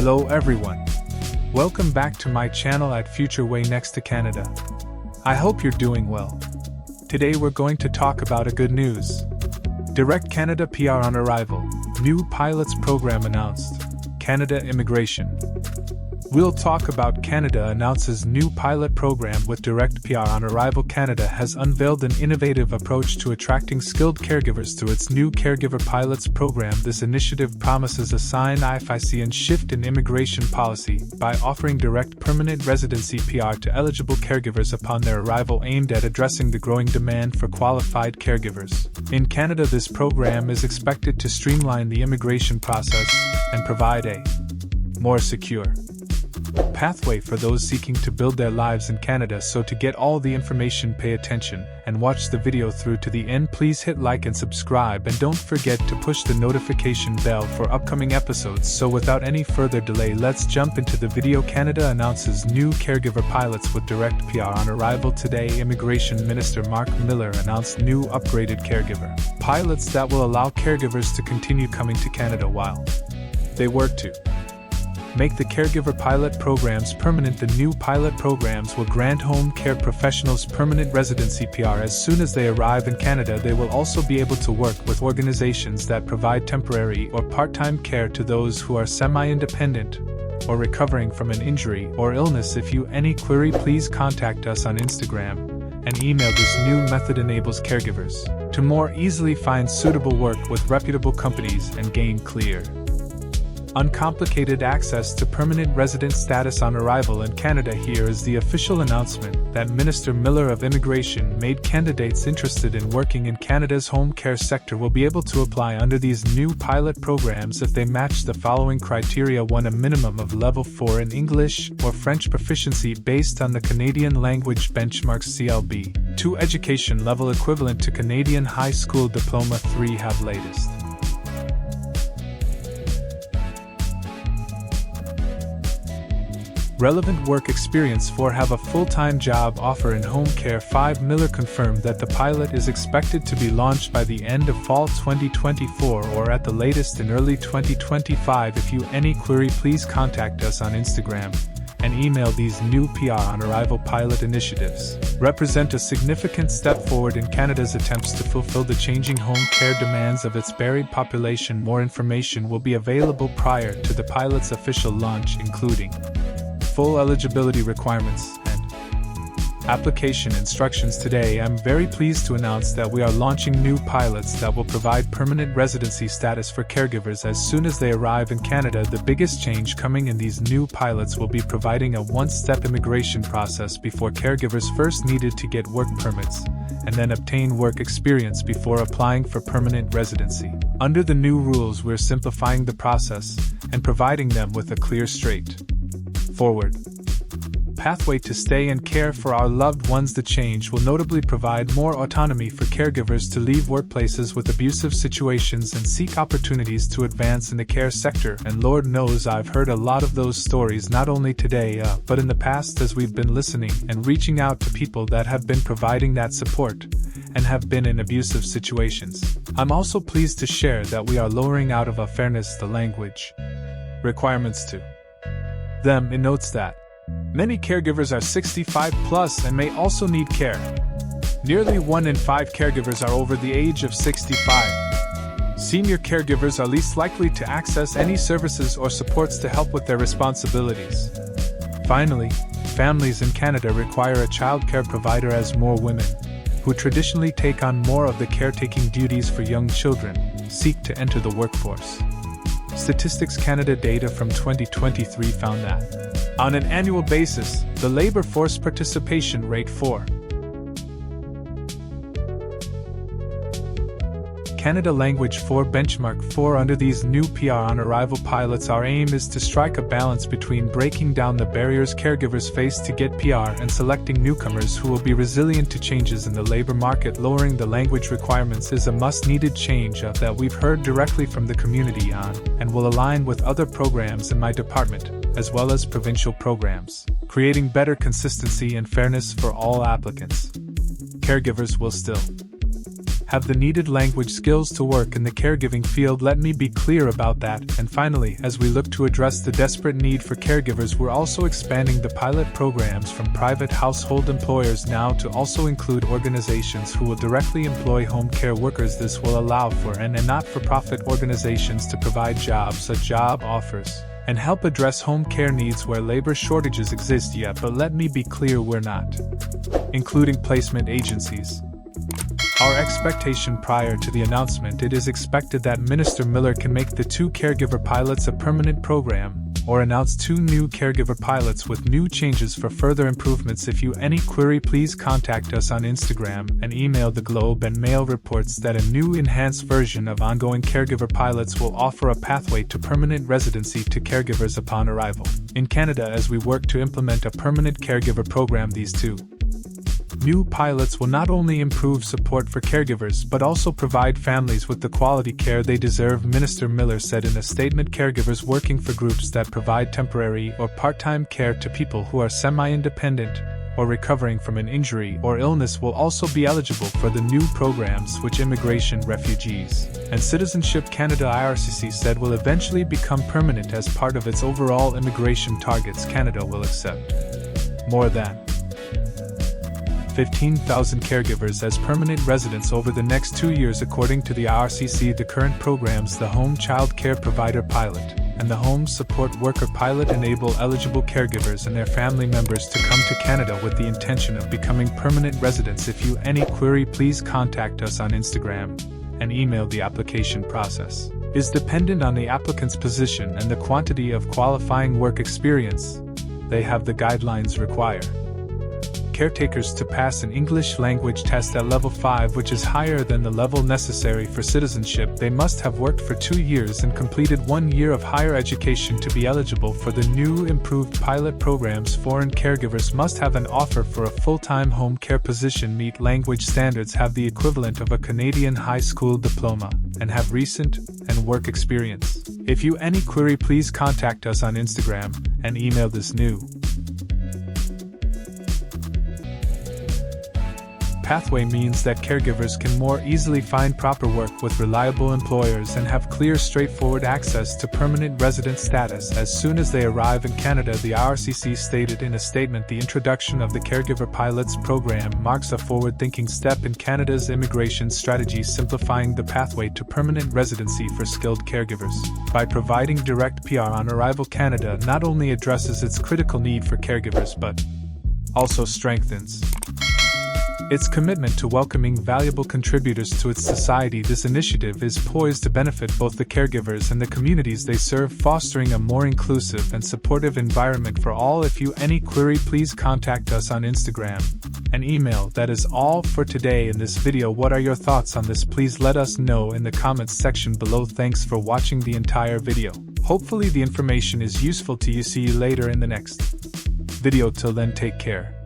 Hello everyone. Welcome back to my channel at Future Way Next to Canada. I hope you're doing well. Today we're going to talk about a good news. Direct Canada PR on arrival. New pilots program announced. Canada Immigration. We'll talk about Canada announces new pilot program with Direct PR on arrival. Canada has unveiled an innovative approach to attracting skilled caregivers through its new Caregiver Pilots program. This initiative promises a sign IRCC and shift in immigration policy by offering direct permanent residency PR to eligible caregivers upon their arrival, aimed at addressing the growing demand for qualified caregivers. In Canada, this program is expected to streamline the immigration process and provide a more secure pathway for those seeking to build their lives in Canada. So to get all the information, pay attention and watch the video through to the end. Please hit like and subscribe, and don't forget to push the notification bell for upcoming episodes. So without any further delay, let's jump into the video. Canada announces new caregiver pilots with direct PR on arrival. Today, Immigration Minister Mark Miller announced new upgraded caregiver pilots that will allow caregivers to continue coming to Canada while they work to make the caregiver pilot programs permanent. The new pilot programs will grant home care professionals permanent residency PR as soon as they arrive in Canada. They will also be able to work with organizations that provide temporary or part-time care to those who are semi-independent or recovering from an injury or illness. If you any query, please contact us on Instagram and email. This new method enables caregivers to more easily find suitable work with reputable companies and gain clear, uncomplicated access to permanent resident status on arrival in Canada. Here is the official announcement that Minister Miller of Immigration made. Candidates interested in working in Canada's home care sector will be able to apply under these new pilot programs if they match the following criteria. 1. A minimum of level 4 in English or French proficiency based on the Canadian language benchmark CLB. 2. Education level equivalent to Canadian high school diploma. 3. Have latest relevant work experience. 4. Have a full-time job offer in home care. 5. Miller confirmed that the pilot is expected to be launched by the end of fall 2024 or at the latest in early 2025. If you any query, please contact us on Instagram and email. These new PR on arrival pilot initiatives represent a significant step forward in Canada's attempts to fulfill the changing home care demands of its varied population. More information will be available prior to the pilot's official launch, including full eligibility requirements and application instructions. Today, I'm very pleased to announce that we are launching new pilots that will provide permanent residency status for caregivers as soon as they arrive in Canada. The biggest change coming in these new pilots will be providing a one-step immigration process before caregivers first needed to get work permits and then obtain work experience before applying for permanent residency. Under the new rules, we're simplifying the process and providing them with a clear, straightforward pathway to stay and care for our loved ones. The change will notably provide more autonomy for caregivers to leave workplaces with abusive situations and seek opportunities to advance in the care sector. And Lord knows I've heard a lot of those stories, not only today but in the past, as we've been listening and reaching out to people that have been providing that support and have been in abusive situations. I'm also pleased to share that we are lowering out of fairness the language requirements to them. It notes that many caregivers are 65 plus and may also need care. Nearly 1 in 5 caregivers are over the age of 65. Senior caregivers are least likely to access any services or supports to help with their responsibilities. Finally, families in Canada require a child care provider, as more women, who traditionally take on more of the caretaking duties for young children, seek to enter the workforce. Statistics Canada data from 2023 found that, on an annual basis, the labor force participation rate for Canada Language 4 Benchmark 4 under these new PR on arrival pilots. Our aim is to strike a balance between breaking down the barriers caregivers face to get PR and selecting newcomers who will be resilient to changes in the labor market. Lowering the language requirements is a must-needed change that we've heard directly from the community on, and will align with other programs in my department, as well as provincial programs, creating better consistency and fairness for all applicants. Caregivers will still have the needed language skills to work in the caregiving field. Let me be clear about that. And finally, as we look to address the desperate need for caregivers, we're also expanding the pilot programs from private household employers now to also include organizations who will directly employ home care workers. This will allow for and not-for-profit organizations to provide jobs at job offers and help address home care needs where labor shortages exist yet. But let me be clear, we're not including placement agencies. Our expectation prior to the announcement, it is expected that Minister Miller can make the 2 caregiver pilots a permanent program, or announce 2 new caregiver pilots with new changes for further improvements. If you any query, please contact us on Instagram and email. The Globe and Mail reports that a new enhanced version of ongoing caregiver pilots will offer a pathway to permanent residency to caregivers upon arrival in Canada. As we work to implement a permanent caregiver program, these 2 new pilots will not only improve support for caregivers but also provide families with the quality care they deserve, Minister Miller said in a statement. Caregivers working for groups that provide temporary or part-time care to people who are semi-independent or recovering from an injury or illness will also be eligible for the new programs, which Immigration, Refugees, and Citizenship Canada IRCC said will eventually become permanent as part of its overall immigration targets. Canada will accept more than 15,000 caregivers as permanent residents over the next 2 years, according to the IRCC. The current programs, the Home Child Care Provider Pilot and the Home Support Worker Pilot, enable eligible caregivers and their family members to come to Canada with the intention of becoming permanent residents. If you any query, please contact us on Instagram and email. The application process is dependent on the applicant's position and the quantity of qualifying work experience they have. The guidelines require caretakers to pass an English language test at level 5, which is higher than the level necessary for citizenship. They must have worked for 2 years and completed 1 year of higher education to be eligible for the new improved pilot programs. Foreign caregivers must have an offer for a full-time home care position, meet language standards, have the equivalent of a Canadian high school diploma, and have recent and work experience. If you any query, please contact us on Instagram and email. This new pathway means that caregivers can more easily find proper work with reliable employers and have clear, straightforward access to permanent resident status as soon as they arrive in Canada, the IRCC stated in a statement. The introduction of the Caregiver Pilots program marks a forward-thinking step in Canada's immigration strategy, simplifying the pathway to permanent residency for skilled caregivers. By providing direct PR on arrival, Canada not only addresses its critical need for caregivers but also strengthens its commitment to welcoming valuable contributors to its society. This initiative is poised to benefit both the caregivers and the communities they serve, fostering a more inclusive and supportive environment for all. If you any query, please contact us on Instagram and email. That is all for today in this video. What are your thoughts on this? Please let us know in the comments section below. Thanks for watching the entire video. Hopefully the information is useful to you. See you later in the next video. Till then, take care.